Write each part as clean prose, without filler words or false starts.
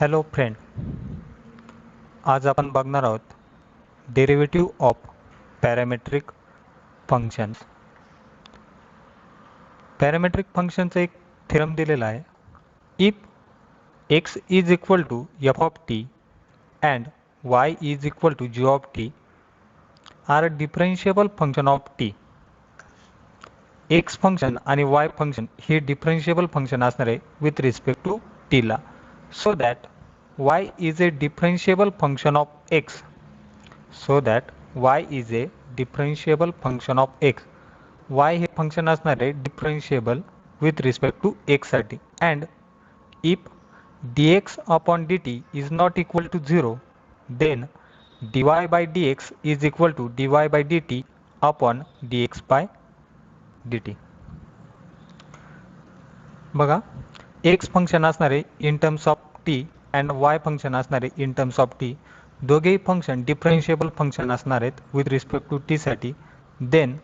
Hello friend, आज आपण बघणार आहोत derivative of parametric functions. Parametric फंक्शनचा एक थेरम दिलेला आहे. If x is equal to F of T and y is equal to G of T are differentiable function of T. X function आणि Y function हे differentiable function असणार आहे with respect to टीला, so that y is a differentiable function of x, so that y is a differentiable function of x. y हे function असणार आहे डिफरन्शिएबल with respect to x साठी. And if dx upon dt is not equal to 0, then dy by dx is equal to dy by dt upon dx by dt. बघा, x function असणार आहे in terms of t and y function असणार आहे in terms of t. दोघेही function differentiable function असणार आहेत with respect to t साठी. Then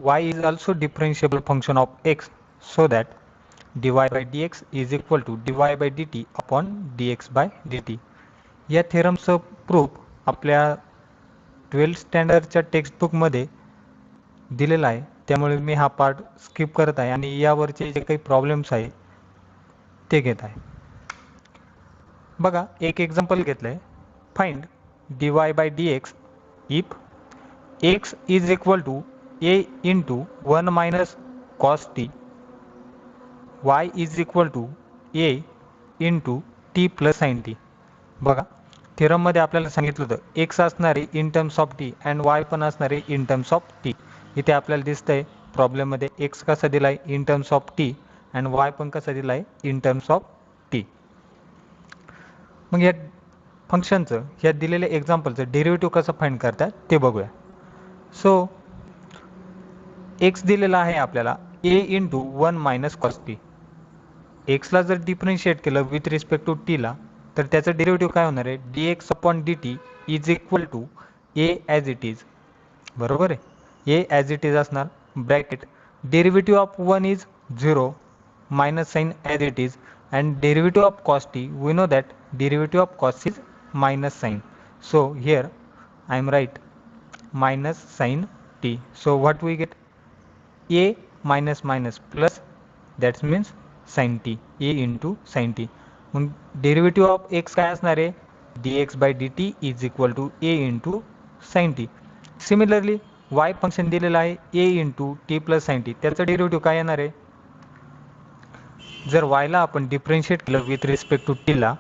y is also differentiable function of x, so that dy by dx is equal to dy by dt upon dx by dt. या थेरमचं proof आपल्या 12th स्टँडर्डच्या टेक्स्टबुकमध्ये दिलेला आहे, त्यामुळे मी हा part skip करत आहे आणि यावरचे जे काही प्रॉब्लेम्स आहे ते घेत आहे. बघा, एक एक्झाम्पल घेतलं आहे. Find dy by dx if x is equal to a into 1 minus cos t, y is equal to a into t plus sine t. बघा, थेरममध्ये आपल्याला सांगितलं होतं x असणारे in terms of T and y पण असणारे in terms of T. इथे आपल्याला दिसतंय प्रॉब्लेममध्ये x कसा दिला आहे in terms of T and y पण कसा दिला आहे इन टर्म्स ऑफ टी. मग या फंक्शनचं या दिलेल्या एक्झाम्पलचं डेरिव्हेटिव्ह कसं फाइंड करतात ते बघूया. सो x दिलेला आहे आपल्याला a into 1 minus cos T. एक्सला जर डिफरन्शिएट केलं विथ रिस्पेक्ट टू टीला तर त्याचं डेरिव्हेटिव्ह काय होणार आहे, dx upon dt is equal to a as it is. बरोबर आहे, a ॲज इट इज असणार bracket derivative of 1 is 0 minus sin as it is, and derivative of cos t, we know that derivative of cos is minus sin, so here I am right minus sin t. So what we get, a minus minus plus, that means sin t, a into sin t. मग derivative of x काय असणार आहे, dx by dt is equal to a into sin t. Similarly y function दिलेलं आहे a into t plus sin t, त्याचं derivative काय येणार आहे, जर y ला आपण डिफरन्शिएट केलं विथ रिस्पेक्ट टू टीला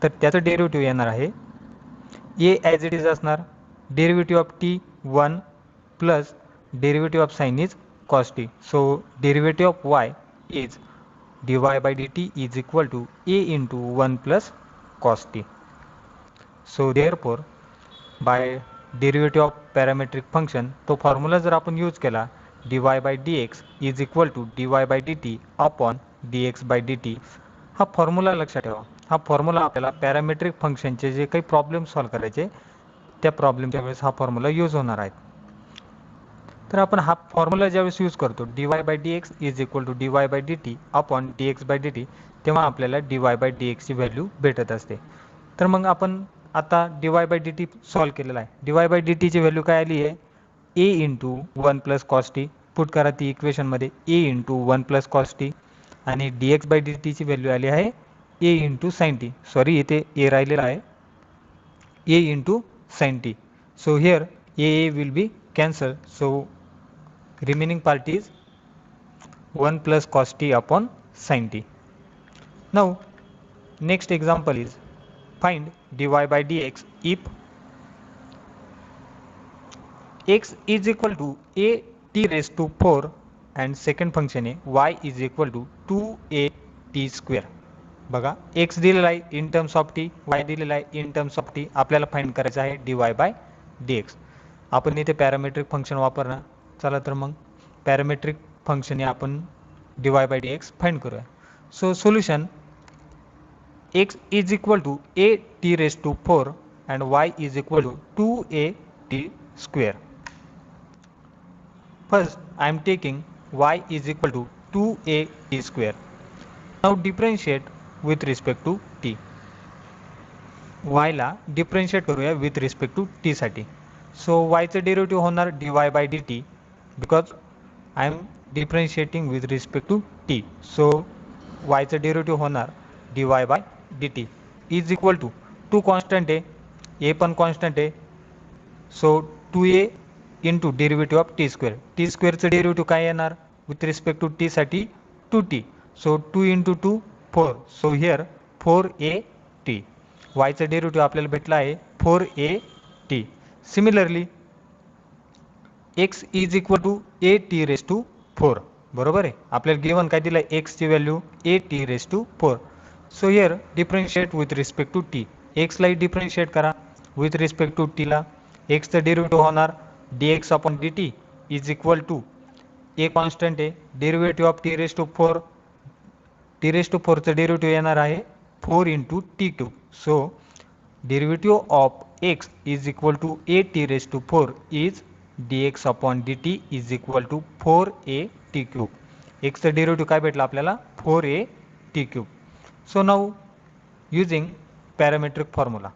तर त्याचं डेरिव्हेटिव्ह येणार आहे a ॲज इट इज असणार derivative of t 1 plus derivative of sine is cos t. So derivative of y is dy by dt is equal to a into 1 plus cos t. So therefore by derivative of parametric function तो formula जर आपण use केला dy by dx is equal to dy by dt upon dx by dt, हा formula लक्षात ठेवा. हा formula आपल्याला parametric फंक्शनचे जे काही प्रॉब्लेम सॉल्व करायचे त्या प्रॉब्लेमच्या वेळेस हा फॉर्म्युला यूज होणार आहे. तर आपण हा फॉर्म्युला ज्यावेळेस यूज करतो dy by dx is equal to dy by dt upon dx by dt, तेव्हा आपल्याला dy by dx ची व्हॅल्यू भेटत असते. तर मग आपण आता dy by dt सॉल्व केलेला आहे. dy by dt ची व्हॅल्यू काय आली आहे, a into 1 plus cos T. Put करा ती इक्वेशनमध्ये a into 1 plus cos t, आणि dx by dt ची व्हॅल्यू आली आहे a into sine T. Sorry, इथे a राहिलेला आहे, a into sine T. So here a will be cancel, so remaining part is 1 plus cos t upon sin t. Now next example is find dy by dx if x is equal to a t raised to 4 and second function आहे y is equal to 2a t square. बघा, x दिलेला आहे in terms of t, y दिलेला आहे in terms of t. आपल्याला find करायचं आहे dy by dx. आपण इथे पॅरामेट्रिक फंक्शन वापरणार. चला तर मग पॅरामेट्रिक फंक्शन आपण dy by dx फाइंड करूया. So solution x is equal to a t raised to 4 and y is equal to 2a t square. First I am taking y is equal to 2a t square. Now differentiate with respect to t. वायला differentiate करूया with respect to टीसाठी. So वायचं derivative होणार dy by D T, because I am differentiating with respect to T. So वायचं derivative होणार dy by D T is equal to two constant आहे, A पण constant आहे. So 2a into derivative of T square. T स्क्वेअरचं derivative काय येणार with respect to टीसाठी 2t. So 2 into 2 4. So here 4at. वायचं डेरिव्हेटिव्ह आपल्याला भेटला आहे 4at. Similarly x is equal to A T raise to 4. बरोबर आहे, आपल्याला गिवन काय दिलं आहे एक्सची value A T raise to 4. So here differentiate with respect to T. एक्सलाही डिफरन्शिएट करा विथ रिस्पेक्ट टू टीला. एक्सचं डेरिव्हेटिव्ह होणार D x upon D T is equal to A constant आहे, derivative of T raise to 4. T raise to 4चं derivative येणार आहे 4 into T cube. So derivative of x is equal to A T raise to 4 is dx upon dt is equal to 4at cube. एक्सचं derivative काय भेटलं आपल्याला 4at cube. So now using parametric formula.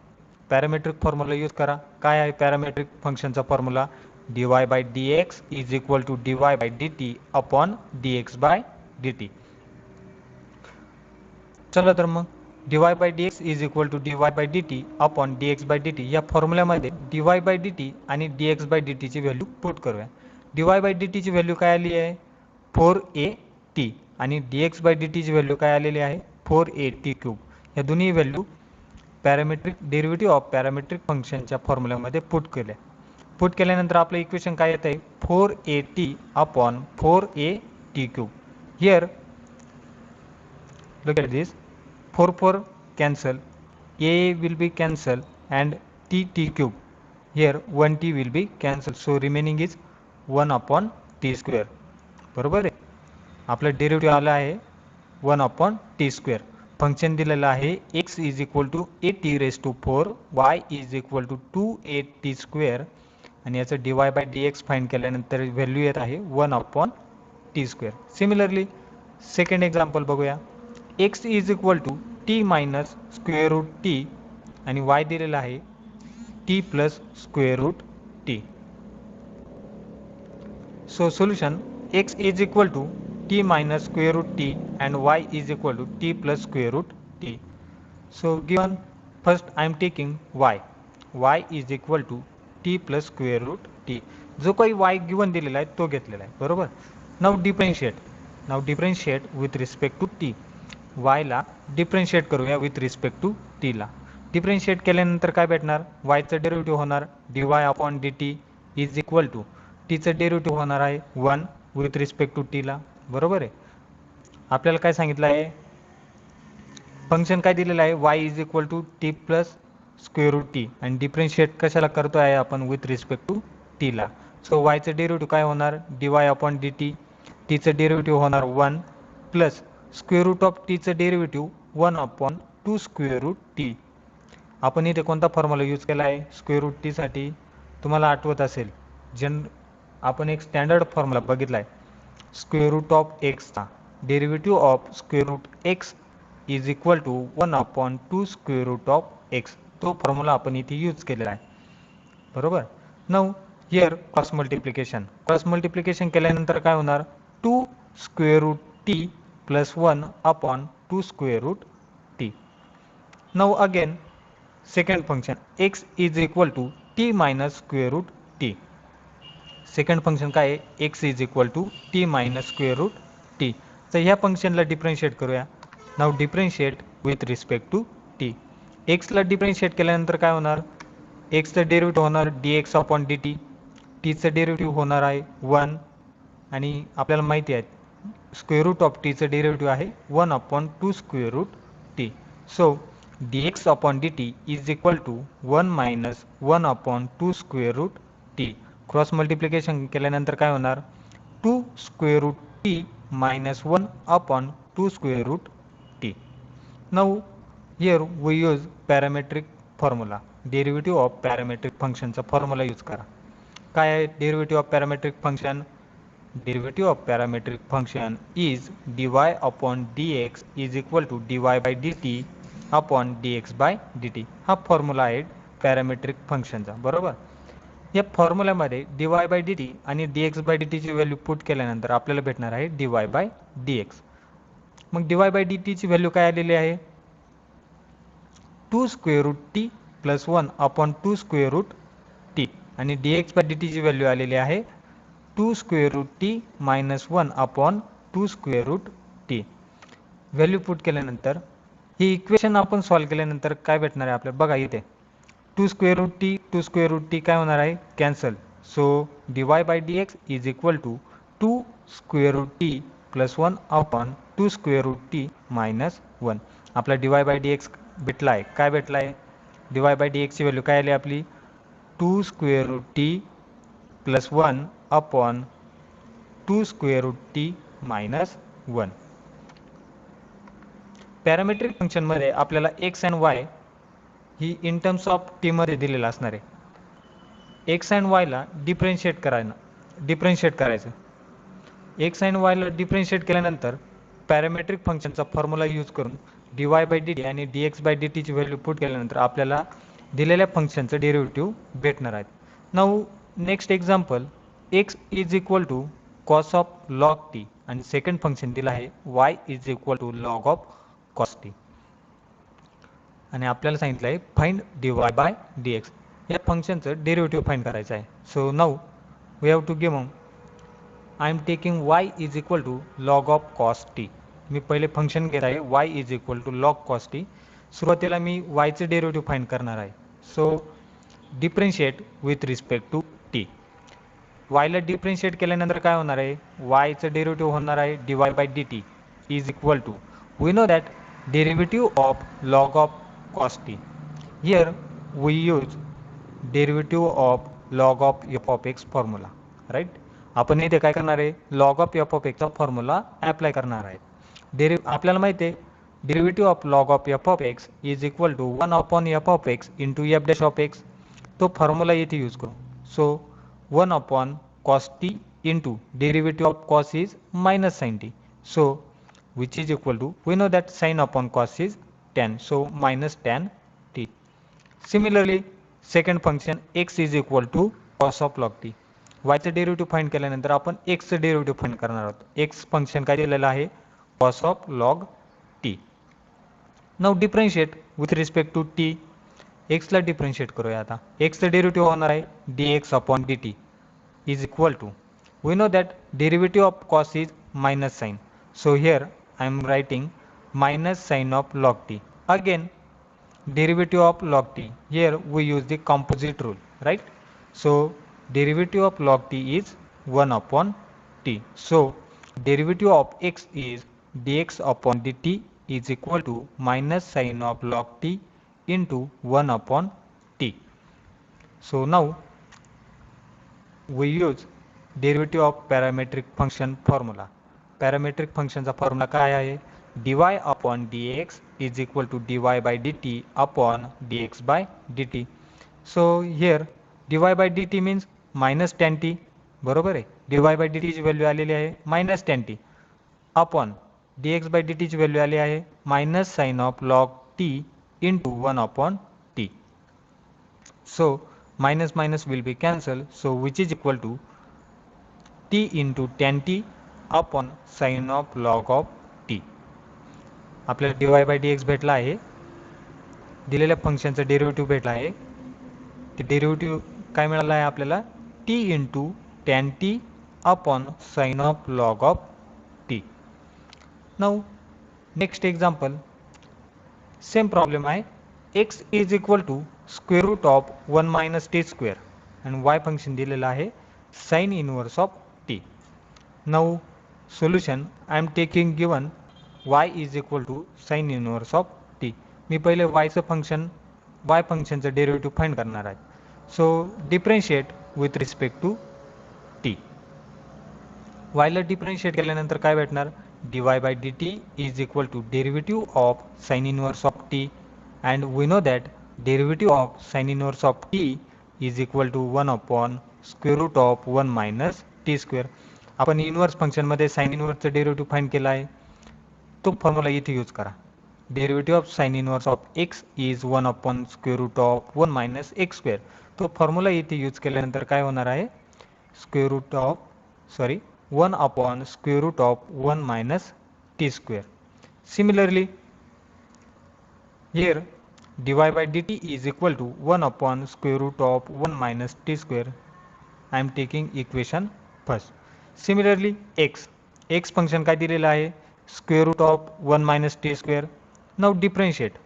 Parametric formula use करा. काय आहे parametric फंक्शनचा formula? dy by dx is equal to dy bye dt upon dx bye dt. चला तर मग dy by dx is equal to dy bye dt upon dx bye dt या फॉर्म्युल्यामध्ये dy bye dt आणि dx bye dt ची value put करूया. dy bye dt ची value काय आली आहे 4at आणि dx बाय dt ची व्हॅल्यू काय आलेली आहे 4at क्यूब. या दोन्ही value parametric derivative of parametric फंक्शनच्या फॉर्म्युल्यामध्ये पुट केल्या. पुट केल्यानंतर आपलं इक्वेशन काय येत आहे 4at upon 4at cube. Here look at this, 4 cancel, a will be cancel and t cube. Here 1t will be cancel, so remaining is 1 upon t square. बरोबर आहे, आपलं डेरिव्हेटिव्ह आलं आहे 1 upon t square. फंक्शन दिलेलं आहे x is equal to A T raise to 4, y is equal to 2at square आणि याचं dy by dx find केल्यानंतर व्हॅल्यू येत आहे 1 upon t square. Similarly second example बघूया. x is equal to T minus square root t आणि y दिलेला आहे t plus square root t. So solution x is equal to T minus square root t and y is equal to t plus square root t. So given first I am taking y. y is equal to t plus square root t. जो काही y given दिलेला आहे तो घेतलेला आहे. बरोबर. Now differentiate with respect to t. y ला differentiate करूया विथ रिस्पेक्ट टू t ला. डिफरन्शिएट केल्यानंतर काय भेटणार y चं डेरिव्हेटिव्ह होणार dy upon dt is equal to t चं डेरिव्हेटिव्ह होणार आहे 1 विथ रिस्पेक्ट टू t ला. बरोबर आहे. आपल्याला काय सांगितलं आहे फंक्शन काय दिलेलं आहे y is equal to t plus square root t आणि डिफरन्शिएट कशाला करतो आहे आपण विथ रिस्पेक्ट टू टी ला. सो वायचं डेरिव्हेटिव्ह काय होणार dy अपॉन dt, टीचं डेरिव्हेटिव्ह होणार 1 प्लस स्क्वेअर रूट ऑफ टीचं derivative 1 upon 2 square root t. आपण इथे कोणता फॉर्म्युला यूज केला आहे स्क्वेअर रूट टीसाठी? तुम्हाला आठवत असेल आपण एक स्टँडर्ड फॉर्म्युला बघितला आहे स्क्वेअर रूट ऑफ एक्सचा. Derivative of square root x is equal to 1 upon 2 square root of x. तो फॉर्म्युला आपण इथे यूज केलेला आहे. बरोबर. नाऊ हिअर क्रॉस मल्टिप्लिकेशन केल्यानंतर काय होणार 2 square root T plus 1 upon 2 square root T. Now again second function X is equal to T minus square root T. Second function काय आहे x is equal to T minus square root T. तर ह्या फंक्शनला differentiate करूया. Now differentiate with respect to T. एक्सला differentiate केल्यानंतर काय होणार एक्सचं डेरिव्हेटिव्ह होणार D x upon D T, टीचं डेरिव्हेटिव्ह होणार आहे 1 आणि आपल्याला माहिती आहे स्क्वेअर रूट ऑफ टीचं डेरिव्हेटिव्ह आहे 1 upon 2 square root t. So d x upon D T is equal to 1 minus 1 upon 2 square root t. Cross multiplication केल्यानंतर काय होणार 2 square root t minus 1 upon 2 square root t. Now here we use parametric formula. Derivative of parametric function चा formula use करा. काय आहे derivative of parametric function? Derivative of parametric function is dy upon dx is equal to dy by dt upon dx bye dt हा formula आहे parametric फंक्शनचा, बरोबर. या फॉर्म्युल्यामध्ये dy बाय dt आणि dx बाय dt ची व्हॅल्यू पुट केल्यानंतर आपल्याला भेटणार आहे dy बाय dx. मग dy बाय dt ची व्हॅल्यू काय आलेली आहे 2 square root T plus 1 upon 2 square root t आणि dx बाय dt ची व्हॅल्यू आलेली आहे 2 square root t minus 1 upon 2 square root t. Value put केल्यानंतर ही इक्वेशन आपण सॉल्व्ह केल्यानंतर काय भेटणार आहे आपल्याला बघा इथे 2 स्क्वेअर रूट टी काय होणार आहे cancel. So dy by dx is equal to 2 square root T plus 1 upon 2 square root t minus 1. आपला dy बाय dx भेटला आहे. काय भेटला आहे dy बाय dx ची व्हॅल्यू काय आली आपली 2 square root T plus 1 upon 2 square root t minus 1. Parametric फंक्शनमध्ये आपल्याला एक्स अँड वाय ही इन टर्म्स ऑफ टी मध्ये दिलेलं असणार आहे. एक्स अँड वायला डिफरेन्शिएट करायचं. एक्स अँड वायला डिफरेन्शिएट केल्यानंतर पॅरामेट्रिक फंक्शनचा फॉर्म्युला यूज करून dy बाय dt आणि dx बाय dt ची व्हॅल्यू पुट केल्यानंतर आपल्याला दिलेल्या फंक्शनचं डेरिव्हेटिव्ह भेटणार आहे. Now next example x is equal to cos of log t आणि सेकंड फंक्शन दिलं आहे y is equal to log of cos t आणि आपल्याला सांगितलं आहे फाइंड dy बाय dx. या फंक्शनचं डेरिव्हेटिव्ह फाइंड करायचं आहे. So now we have to give I am taking y is equal to log of cos T. मी पहिले function घेत आहे y is equal to log cos T. सुरुवातीला मी yचे डेरिव्हेटिव्ह फाइंड करणार आहे. So differentiate with respect to T. yला डिफरेन्शिएट केल्यानंतर काय होणार आहे yचं डेरिव्हेटिव्ह होणार आहे dy bye dt is equal to we know that derivative of log of cos t. Here we use derivative of log of f of x formula, right? आपण इथे काय करणार आहे log of f of x चा formula apply करणार आहे. आपल्याला माहिती आहे derivative of log of f of x is equal to 1 upon f of x into f dash of x. तो फॉर्म्युला इथे यूज करू. So 1 upon cos t into derivative of cos is minus sin t. So which is equal to we know that sin upon cos is tan, so minus tan t. Similarly second function x is equal to cos of log t. y चं derivative find केल्यानंतर आपण x चं derivative find करणार आहोत. x function काय दिलेलं आहे cos of log t. Now differentiate with respect to t. x ला डिफरेन्शिएट करूया आता. x चं डेरिव्हेटिव्ह होणार आहे dx upon dt is equal to we know that derivative of cos is minus sin, so here I am writing minus sin of log t. Again derivative of log t, here we use the composite rule, right? So derivative of log t is 1 upon t. So derivative of x is dx upon dt is equal to minus sin of log t into 1 upon t. So now we use derivative of parametric function formula. Parametric फंक्शनचा formula काय आहे dy upon dx is equal to dy bye dt upon dx bye dt. So here dy bye dt means minus tan t, बरोबर आहे. dy bye dt ची value आलेली आहे minus tan t upon dx bye dt ची value आली आहे minus sine of log t into 1 upon t. So minus minus will be cancel, so which is equal to t into tan t upon sine of log of t. आपल्याला dy by dx भेटला आहे. दिलेल्या फंक्शनचं derivative भेटला आहे. ते derivative काय मिळालं आहे आपल्याला t into tan t upon sine of log of t. Now next example same problem आहे. x is equal to square root of 1 minus t square आणि y फंक्शन दिलेलं आहे sine inverse of t. Now solution I am taking given y is equal to sine inverse of t. मी पहिले yचं function y फंक्शनचं derivative find करणार आहे. So differentiate with respect to t. yला differentiate केल्यानंतर काय भेटणार dy bye dt is equal to derivative of sine inverse of t and we know that derivative of sine inverse of t is equal to 1 upon square root of 1 minus t square. आपण inverse फंक्शनमध्ये sine इनवर्सचं derivative find केला आहे. तो formula इथे use करा. Derivative of sine inverse of x is 1 upon square root of 1 minus x square. तो formula इथे यूज केल्यानंतर काय होणार आहे, square root of 1 upon square root of 1 minus t square. Similarly, here dy by dt is equal to 1 upon square root of 1 minus t square. I am taking equation first. Similarly, x function काय दिलेला आहे, square root of 1 minus t square. Now differentiate.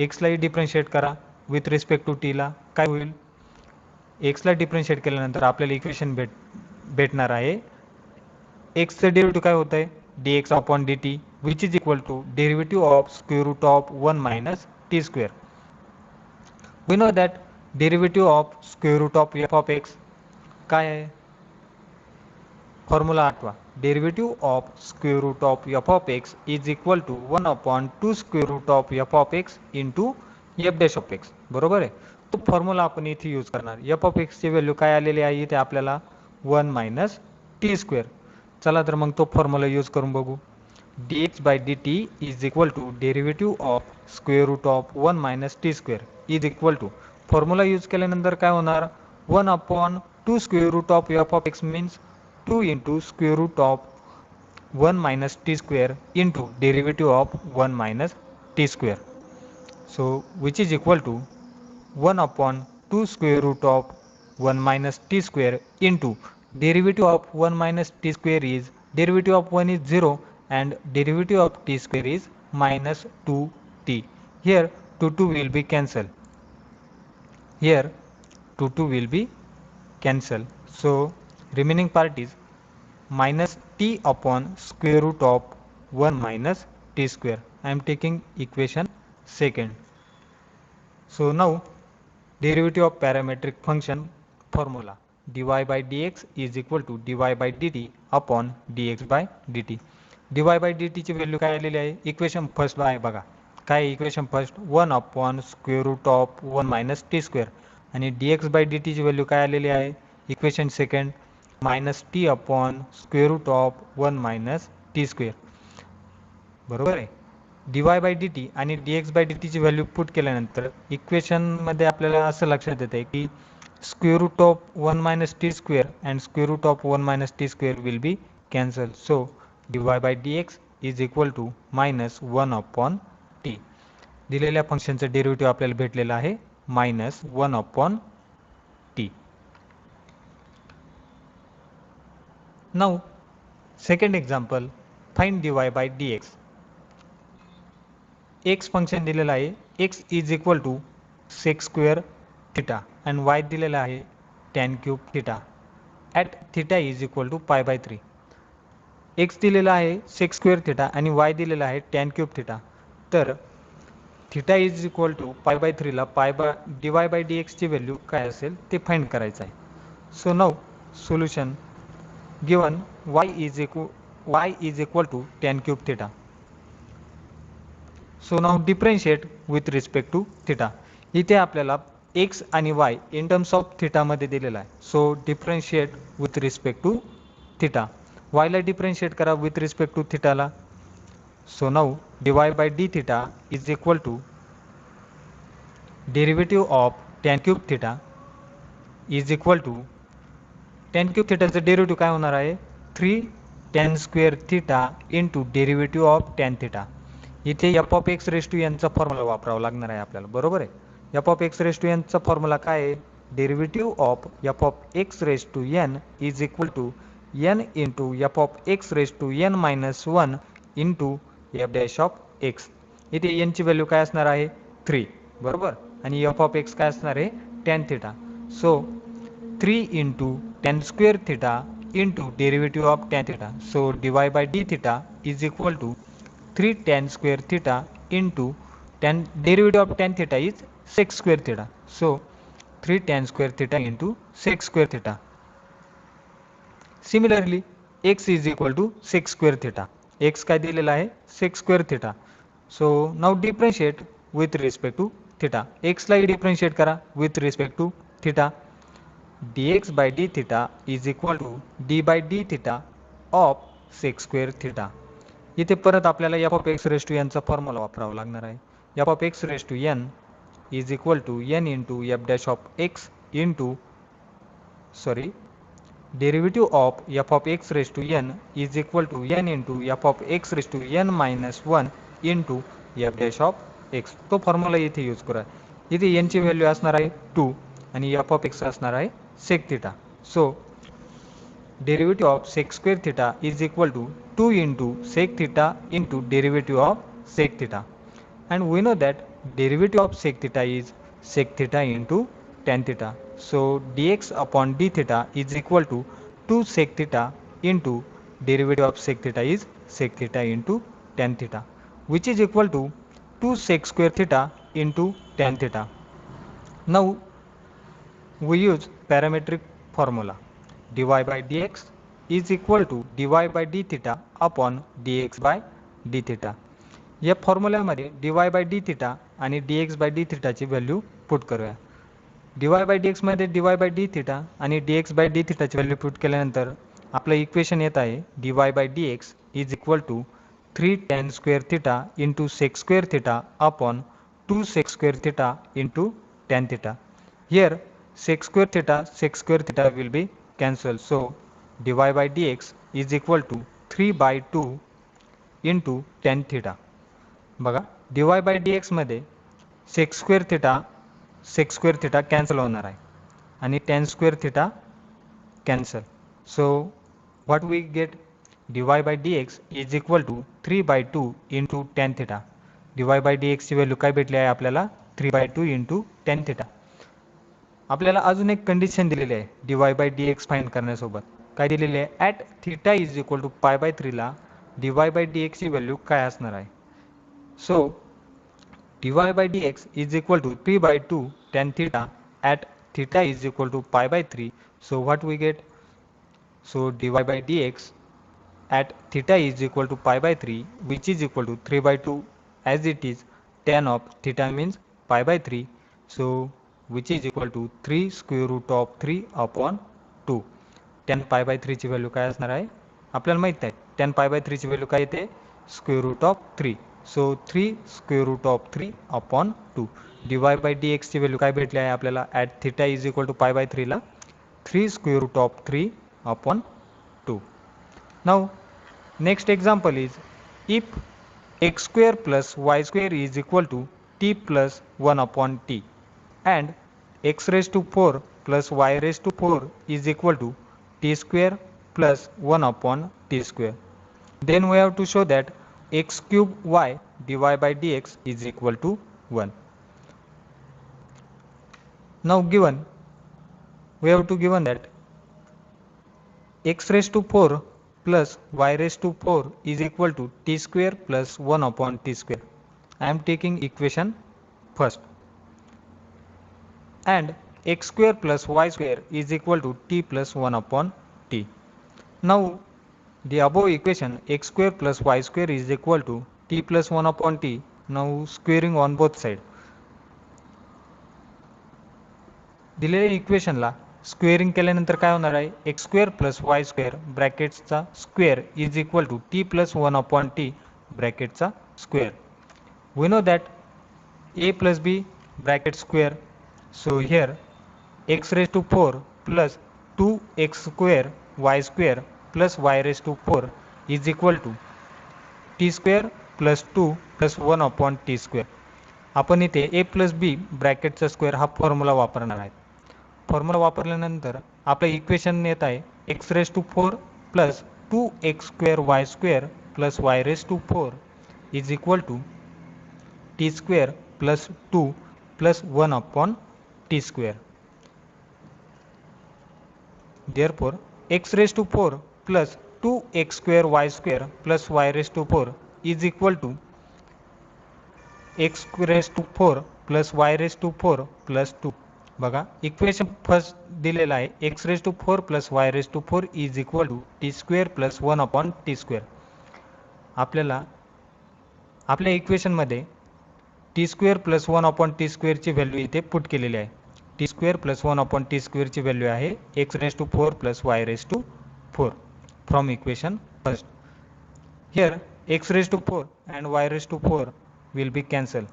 x ला differentiate करा with respect to t ला. काय होईल, x ला डिफरन्शिएट केल्यानंतर आपल्याला इक्वेशन भेटणार आहे. x चं डेरिव्हेटिव्ह काय होत आहे, dx upon dt which is equal to derivative of square root of 1 minus t square. We know that derivative of square root of F of x काय आहे, फॉर्म्युला आठवा. Derivative of square root of F of x is equal to 1 upon 2 square root of F of x into f dash of x. बरोबर आहे. तो formula आपण इथे use करणार. F of एक्सची value काय आलेली आहे इथे आपल्याला, 1 मायनस टी स्क्वेअर. चला तर मग तो फॉर्म्युला यूज करून बघू. dx by dt is equal to derivative of square root of 1 minus t square is equal to, formula use केल्यानंतर काय होणार, 1 upon 2 square root of F of x means 2 into square root of 1 minus t square into derivative of 1 minus t square. So which is equal to 1 upon 2 square root of 1 minus t square into derivative of 1 minus t square is, derivative of 1 is 0 and derivative of t square is minus 2t. Here 2 will be cancelled. Here 2 will be cancelled. So remaining part is minus t upon square root of 1 minus t square. I am taking equation second. So now derivative of parametric function formula, dy by dx is equal to dy by dt upon dx by dt. dy by dt ची value काय आलेली आहे, equation first आहे बघा. काय equation first, 1 upon square root of 1 minus t square. आणि dx bye dt ची value काय आलेली आहे, equation second minus t upon square root of 1 minus t square. बरोबर आहे. dy बाय dt आणि dx बाय dt ची व्हॅल्यू पुट केल्यानंतर इक्वेशनमध्ये आपल्याला असं लक्षात येते की square root of 1 minus t square and square root of 1 minus t square will be cancel. So dy by dx is equal to minus 1 upon t. दिलेल्या फंक्शनचं डेरिव्हेटिव्ह आपल्याला भेटलेलं आहे minus 1 upon t. Now second example, find dy by dx. X function दिलेलं आहे, x is equal to sec square theta and y दिलेला आहे tan cube theta at theta is equal to pi by 3. X दिलेला आहे सेक square theta आणि Y दिलेला आहे tan cube theta. तर theta is equal to pi by 3ला dy by dx ची व्हॅल्यू काय असेल ते फाइंड करायचं आहे. So now solution given y is equal to tan cube theta. So now differentiate with respect to theta. इथे आपल्याला एक्स आणि वाय इन टर्म्स ऑफ थिटामध्ये दिलेला आहे. So differentiate with respect to theta. वायला डिफरेंशिएट करा with respect to थिटाला. So now dy by D theta is equal to derivative of tan cube theta is equal to, tan cube थिटाचं derivative काय होणार आहे, 3 tan square theta into derivative of tan theta. इथे F of x raise to एनचा formula वापरावा लागणार आहे आपल्याला. बरोबर आहे. F of x raise to एनचा फॉर्म्युला काय आहे, derivative of F of x raise to N is equal to N into F of x raise to n minus 1 into f dash of x. इथे एनची value काय असणार आहे, 3. बरोबर. आणि एफ ऑफ एक्स काय असणार आहे, tan theta. So 3 into tan square theta into derivative of tan theta. So dy by D theta is equal to 3 tan square theta into derivative of tan theta is sec square theta. So 3 tan square theta into sec square theta. Similarly, x is equal to sec square theta. x काय दिलेला आहे, sec square theta. So now differentiate with respect to theta. x ला differentiate करा with respect to theta. dx by d theta is equal to d by d theta of sec square theta. इथे परत आपल्याला f of x raise to एनचा formula वापरावा लागणार आहे. F of x raise to N is equal to N into f dash of x into derivative of f of x raised to n is equal to n into f of x raised to n minus 1 into f dash of x. तो formula इथे use करा. इथे n ची value असणार आहे 2 आणि f of x असणार आहे sec theta. So derivative of sec square theta is equal to 2 into sec theta into derivative of sec theta. And we know that derivative of sec theta is sec theta into tan theta. So dx upon d theta is equal to 2 sec theta into derivative of sec theta is sec theta into tan theta, which is equal to 2 sec square theta into tan theta. Now we use parametric formula. dy by dx is equal to dy by d theta upon dx by d theta. या फॉर्म्युल्यामध्ये dy by d theta आणि dx by d theta ची value put करूया. dy by dx मध्ये dy by d theta आणि dx by d theta ची value put केल्यानंतर आपलं इक्वेशन येत आहे dy by dx is equal to 3 tan square theta into sec square theta upon 2 sec square theta into tan theta. Here sec square theta will be cancelled. So dy by dx is equal to 3 by 2 into tan theta. बघा dy by dx मध्ये sec square theta cancel होणार आहे आणि tan square theta cancel. So what we get, dy by dx is equal to 3 by 2 into tan theta. dy by dx ची value काय भेटली आहे आपल्याला 3 by 2 into tan theta. आपल्याला अजून एक कंडिशन दिलेली आहे dy by dx फाइंड करण्यासोबत. काय दिलेली आहे, at theta is equal to pi by 3 ला dy by dx ची व्हॅल्यू काय असणार आहे. So dy by dx is equal to 3 by 2 tan theta at theta is equal to pi by 3. So what we get? So dy by dx at theta is equal to pi by 3, which is equal to 3 by 2 as it is. Tan of theta means pi by 3. So which is equal to 3 square root of 3 upon 2. tan pi by 3 ची value काय असणार आहे आपल्याला माहित आहे. tan pi by 3 ची value काय येते square root of 3. So 3 square root of 3 upon 2. dy by dx ची व्हॅल्यू काय भेटली आहे आपल्याला at theta is equal to pi by 3 ला 3 square root of 3 upon 2. Now next example is if x square plus y square is equal to t plus 1 upon t and x raised to 4 plus y raised to 4 is equal to t square plus 1 upon t square. Then we have to show that x cube y dy by dx is equal to 1. Now given, we have to given that x raised to 4 plus y raised to 4 is equal to t square plus 1 upon t square. I am taking equation first. And x square plus y square is equal to t plus 1 upon t. Now the above equation x square plus y square is equal to t plus 1 upon t. Now squaring on both sides. दिलेल्या इक्वेशनला squaring केल्यानंतर काय होणार आहे x square plus y square ब्रॅकेटचा square is equal to t plus 1 upon t ब्रॅकेटचा square. We know that a plus b bracket square. So here x raise to 4 plus 2x square y square plus y raise to 4 is equal to t square plus 2 plus 1 upon t square. आपण इथे a plus b ब्रॅकेटचा square हा formula वापरणार आहे. Formula वापरल्यानंतर आपलं equation येत आहे x raise to 4 plus 2x square y square plus y raise to 4 is equal to t square plus 2 plus 1 upon t square. Therefore x raise to 4 plus 2x square y square plus y raise to 4 is equal to x raise to 4 plus y raise to 4 plus 2. बघा equation first दिलेला आहे x raise to 4 plus y raise to 4 is equal to t square plus 1 upon t square. आपल्याला आपल्या इक्वेशनमध्ये t square plus 1 upon t स्क्वेअरची value इथे put केलेली आहे. T square plus 1 upon t स्क्वेअरची व्हॅल्यू आहे x raise to 4 plus y raise to 4 from equation first. Here x raised to 4 and y raised to 4 will be cancelled.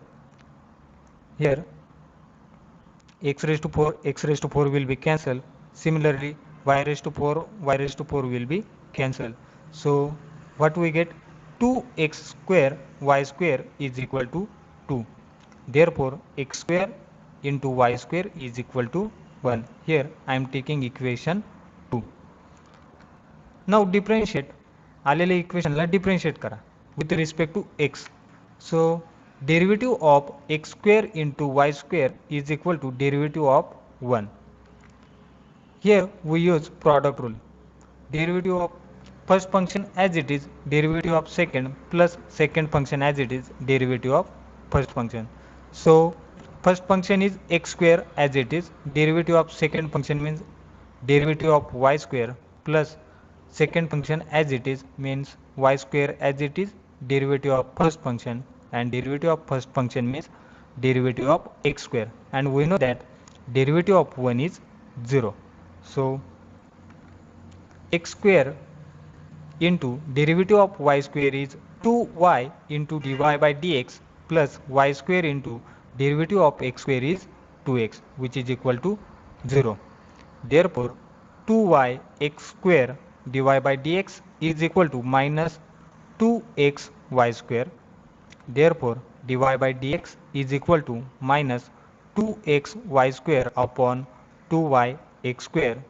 Here x raised to 4, x raised to 4 will be cancelled. Similarly, y raised to 4, y raised to 4 will be cancelled. So what we get? 2x square y square is equal to 2. Therefore, x square into y square is equal to 1. Here I am taking equation 2. Now differentiate. आलेल्या इक्वेशनला differentiate करा with respect to x. So derivative of x square into y square is equal to derivative of 1. Here we use product rule. Derivative of first function as it is, derivative of second plus second function as it is, derivative of first function. So first function is x square as it is, derivative of second function means derivative of y square plus second function as it is means y square as it is, derivative of first function, and derivative of first function means derivative of x square, and we know that derivative of 1 is 0. So x square into derivative of y square is 2y into dy by dx plus y square into derivative of x square is 2x, which is equal to 0. Therefore 2y x square dy by dx is equal to minus 2x y square. Therefore dy by dx is equal to minus 2x y square upon 2y x square.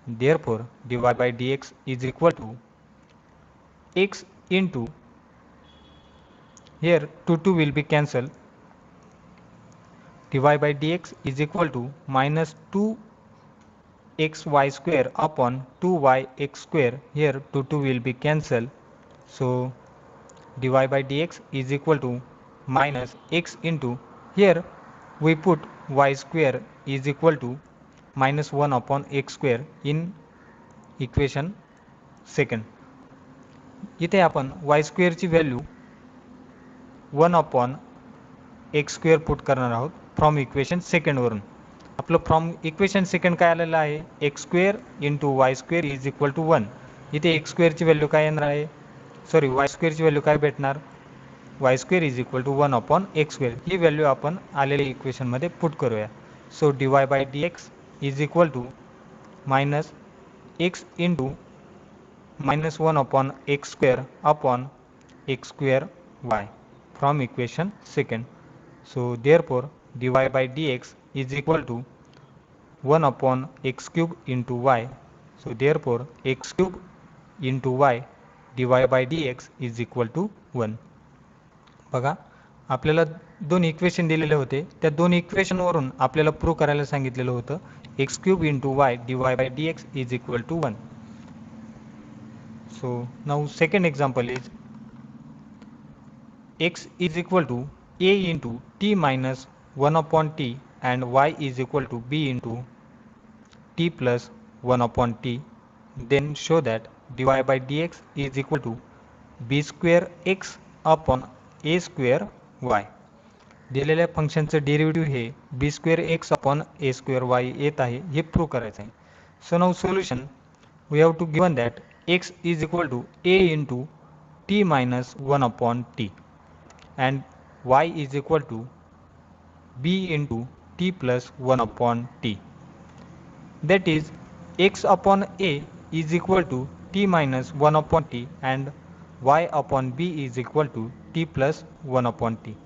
Therefore dy by dx is equal to x into, here 2 will be cancelled, dy by dx is equal to minus 2xy square upon 2yx square. Here 2 will be cancelled. So dy by dx is equal to minus x into, here we put y square is equal to minus 1 upon x square in equation second. इथे आपण y स्क्वेअरची value 1 upon x square put करणार आहोत from equation सेकंडवरून. आपलं from equation second काय आलेलं आहे? X square into y square is equal to 1. इथे एक्स स्क्वेअरची व्हॅल्यू काय येणार आहे? सॉरी, वाय स्क्वेअरची व्हॅल्यू काय भेटणार? Y square is equal to 1 upon x square. ही व्हॅल्यू आपण आलेल्या इक्वेशनमध्ये पुट करूया. So d y by d x is equal to minus x into minus 1 upon x square upon x square y from equation second. So therefore dy by dx is equal to 1 upon x cube into y. So therefore x cube into y dy by dx is equal to 1. बघा, आपल्याला दोन equation दिलेले होते. त्या दोन इक्वेशनवरून आपल्याला prove करायला सांगितलेलं होतं x cube into y dy by dx is equal to 1. So now second example is x is equal to a into t minus 1 upon t and y is equal to b into t plus 1 upon t. Then show that dy by dx is equal to b square x upon a square y. दिलेल्या फंक्शनचं derivative हे b square x upon a square y येत आहे, हे prove करायचं आहे. So now solution, we have to given that x is equal to a into t minus 1 upon t and y is equal to b into t plus 1 upon t. That is x upon a is equal to t minus 1 upon t and y upon b is equal to t plus 1 upon t.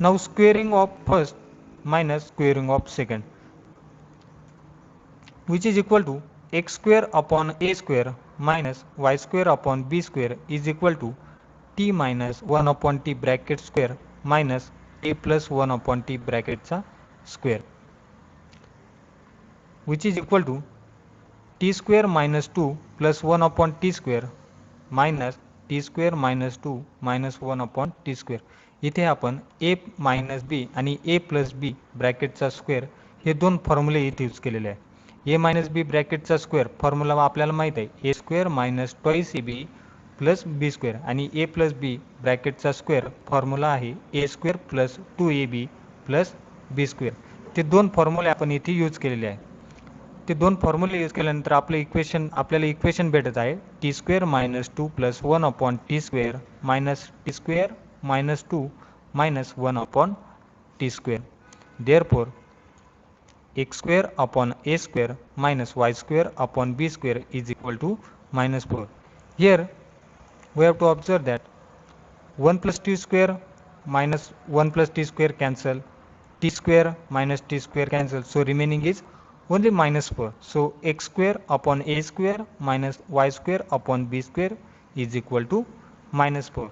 Now squaring of first minus squaring of second, which is equal to x square upon a square minus y square upon b square is equal to t minus 1 upon t bracket square minus a plus 1 upon t bracket चा square, which is equal to t square minus 2 plus 1 upon t square minus t square minus 2 minus 1 upon t square. इथे आपण a minus b आणि a plus b ब्रॅकेटचा square हे दोन फॉर्म्युले इथे use केलेले आहे. ए मायनस बी ब्रॅकेटचा स्क्वेअर फॉर्म्युला आपल्याला माहीत आहे, a square minus twice a b plus b square, आणि ए प्लस बी ब्रॅकेटचा स्क्वेअर फॉर्म्युला आहे a square plus 2ab plus b square. ते दोन फॉर्म्युले आपण इथे यूज केलेले आहे. ते दोन फॉर्म्युले यूज केल्यानंतर आपल्याला इक्वेशन भेटत आहे t square minus 2 plus 1 upon t square minus 2 minus 1 upon t square. Therefore x square upon a square minus y square upon b square is equal to minus 4. Here we have to observe that 1 plus t square minus 1 plus t square cancel, t square minus t square cancel, so remaining is only minus 4. So x square upon a square minus y square upon b square is equal to minus 4.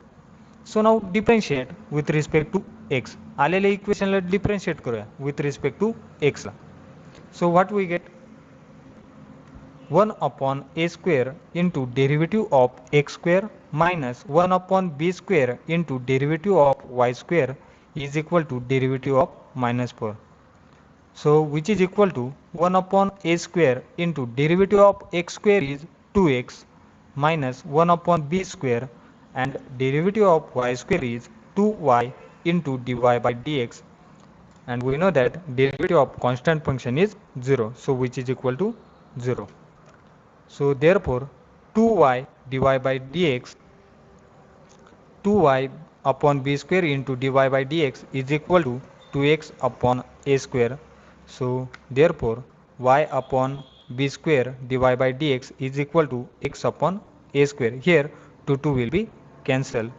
So now differentiate with respect to x. आलेल्या इक्वेशनला differentiate करूया with respect to x ला. So what we get? 1 upon a square into derivative of x square minus 1 upon b square into derivative of y square is equal to derivative of minus 4. So which is equal to 1 upon a square into derivative of x square is 2x minus 1 upon b square and derivative of y square is 2y into dy by dx, and we know that derivative of constant function is 0, so which is equal to 0. So therefore 2y dy by dx, 2y upon b square into dy by dx is equal to 2x upon a square. So therefore y upon b square dy by dx is equal to x upon a square. Here 2 will be cancelled.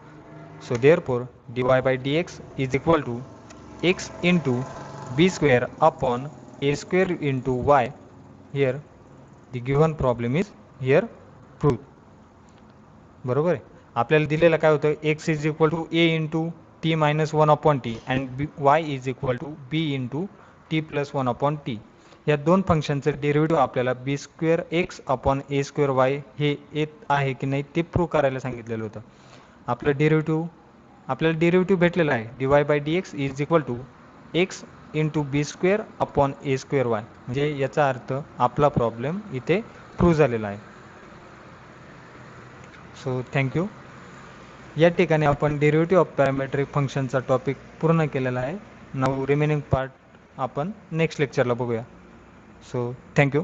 So therefore dy by dx is equal to x into b square upon a square into y. Here the given problem is here proved. बरोबर आहे. आपल्याला दिलेलं काय होतं, x is equal to a into t minus 1 upon t and y is equal to b into t plus 1 upon t. या दोन फंक्शनचं derivative आपल्याला b square x upon a square y हे येत आहे की नाही ते प्रूव्ह करायला सांगितलेलं होतं. आपल्याला डेरिव्हेटिव्ह भेटलेला आहे d y by d x is equal to x into b square upon a square y. म्हणजे याचा अर्थ आपला प्रॉब्लेम इथे प्रूव्ह झालेला आहे. So thank you. या ठिकाणी आपण डेरिव्हेटिव्ह ऑफ पॅरामेट्रिक फंक्शनचा टॉपिक पूर्ण केलेला आहे. नाऊ रिमेनिंग पार्ट आपण नेक्स्ट लेक्चरला बघूया. So thank you.